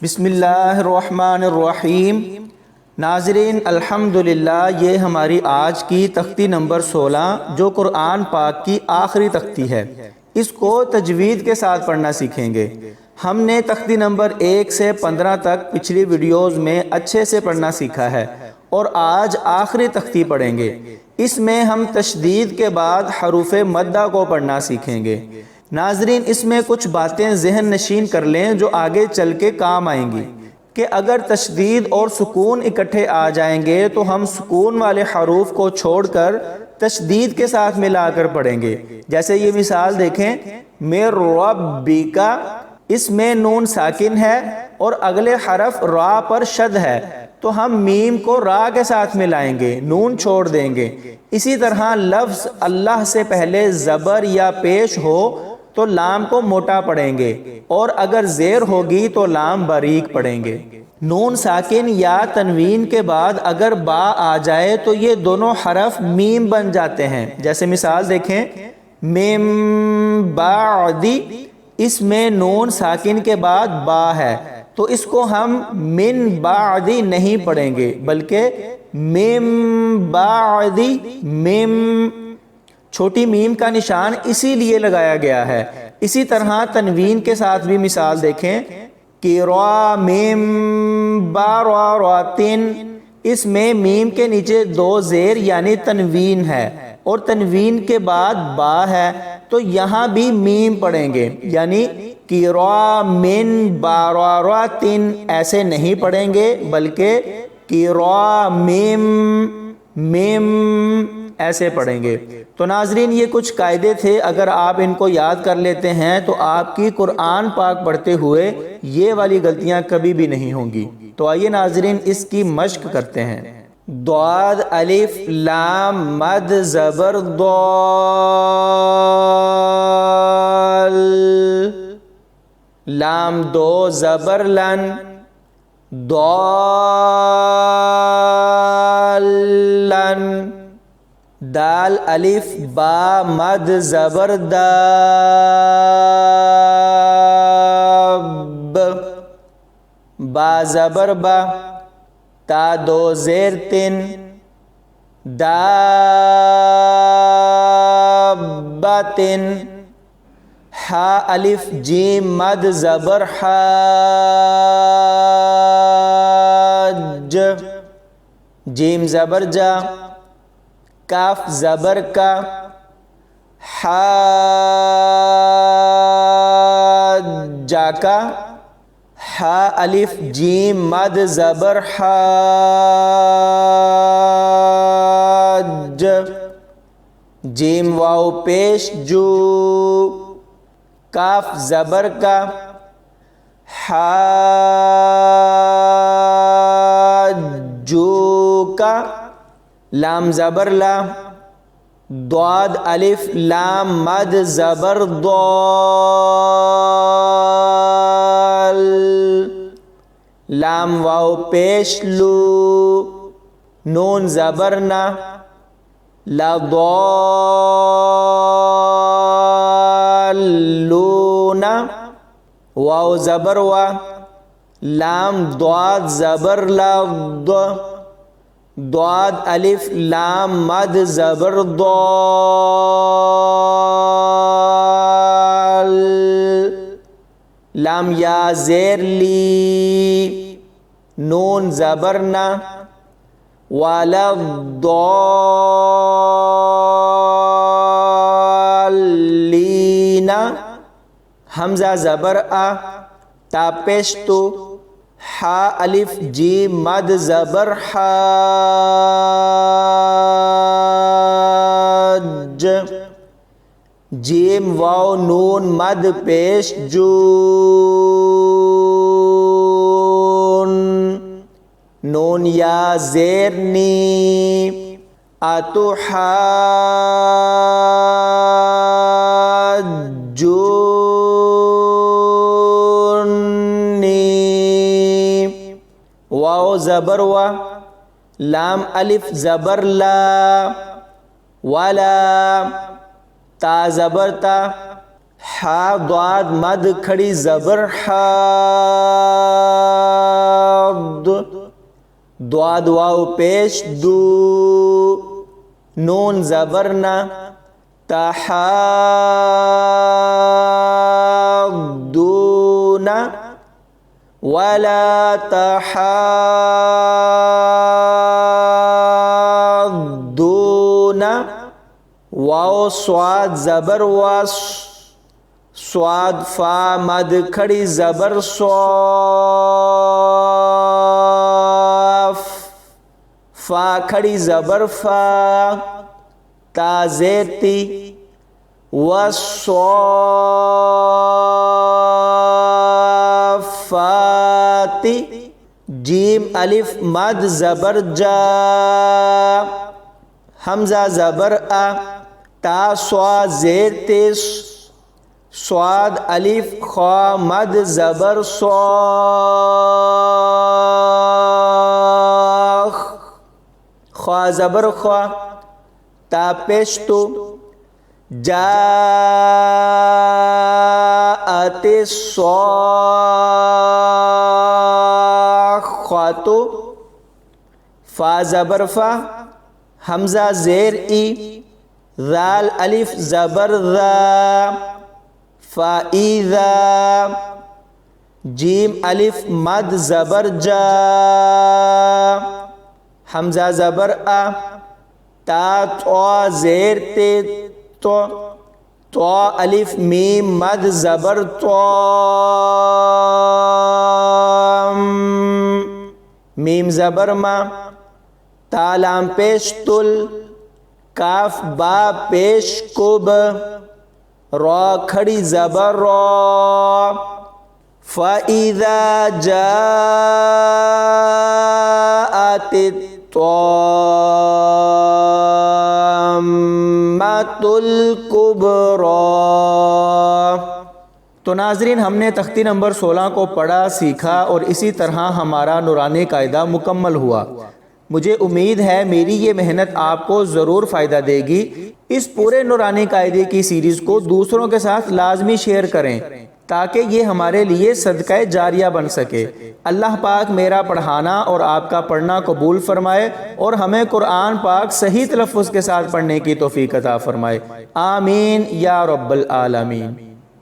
بسم اللہ الرحمن الرحیم۔ ناظرین، الحمدللہ یہ ہماری آج کی تختی نمبر 16 جو قرآن پاک کی آخری تختی ہے، اس کو تجوید کے ساتھ پڑھنا سیکھیں گے۔ ہم نے تختی نمبر 1 سے 15 تک پچھلی ویڈیوز میں اچھے سے پڑھنا سیکھا ہے اور آج آخری تختی پڑھیں گے۔ اس میں ہم تشدید کے بعد حروف مدہ کو پڑھنا سیکھیں گے۔ ناظرین، اس میں کچھ باتیں ذہن نشین کر لیں جو آگے چل کے کام آئیں گی کہ اگر تشدید اور سکون اکٹھے آ جائیں گے تو ہم سکون والے حروف کو چھوڑ کر تشدید کے ساتھ ملا کر پڑھیں گے۔ جیسے یہ مثال دیکھیں، میں ربک، اس میں نون ساکن ہے اور اگلے حرف را پر شد ہے، تو ہم میم کو را کے ساتھ ملائیں گے، نون چھوڑ دیں گے۔ اسی طرح لفظ اللہ سے پہلے زبر یا پیش ہو تو لام کو موٹا پڑھیں گے، اور اگر زیر ہوگی تو لام باریک پڑھیں گے۔ نون ساکن یا تنوین کے بعد اگر با آ جائے تو یہ دونوں حرف میم بن جاتے ہیں۔ جیسے مثال دیکھیں، من بعدی، اس میں نون ساکن کے بعد با ہے تو اس کو ہم من بعدی نہیں پڑھیں گے بلکہ من بعدی، مم چھوٹی میم کا نشان اسی لیے لگایا گیا ہے۔ اسی طرح تنوین کے ساتھ بھی مثال دیکھیں، کرام بررۃ، اس میں میم کے نیچے دو زیر یعنی تنوین ہے اور تنوین کے بعد با ہے تو یہاں بھی میم پڑھیں گے، یعنی کرام بررۃ ایسے نہیں پڑھیں گے بلکہ کرام ایسے پڑھیں گے۔ تو ناظرین، یہ کچھ قاعدے تھے، اگر آپ ان کو یاد کر لیتے ہیں تو آپ کی قرآن پاک پڑھتے ہوئے یہ والی غلطیاں کبھی بھی نہیں ہوں گی۔ تو آئیے ناظرین اس کی مشق کرتے ہیں۔ ضاد الف لام مد زبر ضال، لام دو زبر لن، ضالن، دال الف با مد زبر داب، با زبر با، تا دو زیر تن، دابتن، حا الف جیم مد زبر حاج، جیم زبر جا، کاف زبر کا، حاجا کا، حا الف جیم مد زبر حاج، جیم واو پیش جو، کاف زبر کا، حاجو کا، لام زبر لا، ضاد الف لام مد زبر ضال، لام واو پیش لو، نون زبر نا، لضالون، واو زبر وا، لام ضاد زبر لض، ضاد الف لام مد زبر ضال، لام یا زیر لی، نون زبر نا، ولضالین، حمزہ زبر آ، تا پیش تو، حا الف جیم مد زبر حاج، جیم واو نون مد پیش جون، نون یا زیر نی، اتو حاجونی، واو زبر وا، لام الف زبر لا، ولا، تا زبر تا، حا ضاد مد کھڑی زبر حا، ضاد واو پیش دو، نون زبر نا، تحاضون ولا تحاضون، واو صاد زبر واس، صاد فا مد کھڑی زبر صاف، فا کھڑی زبر فا، تا زیر تی، والصافات، جیم الف مد زبر جا، حمزہ زبر آ، تا سوا زیر تیس، صاد الف خا مد زبر صاخ، خا زبر خا، تا پیش تو، جاءت الصاخات، فا زبر فا، حمزہ زیر ای، ذال الف زبر ذا، فَإِذَا، جیم الف مد زبر جا، حمزہ زبر آ، تا تو زیر تے تو، تو الف میم مد زبر تو، میم زبر ما، تا لام پیش تل، کاف با پیش کب، را کھڑی زبر را، فَإِذَا جَاءَتِ الطَّامَّةُ الْكُبْرَى۔ تو ناظرین، ہم نے تختی نمبر 16 کو پڑھا، سیکھا اور اسی طرح ہمارا نورانی قاعدہ مکمل ہوا۔ مجھے امید ہے میری یہ محنت آپ کو ضرور فائدہ دے گی۔ اس پورے نورانی قاعدے کی سیریز کو دوسروں کے ساتھ لازمی شیئر کریں تاکہ یہ ہمارے لیے صدقہ جاریہ بن سکے۔ اللہ پاک میرا پڑھانا اور آپ کا پڑھنا قبول فرمائے اور ہمیں قرآن پاک صحیح تلفظ کے ساتھ پڑھنے کی توفیق عطا فرمائے۔ آمین یا رب العالمین۔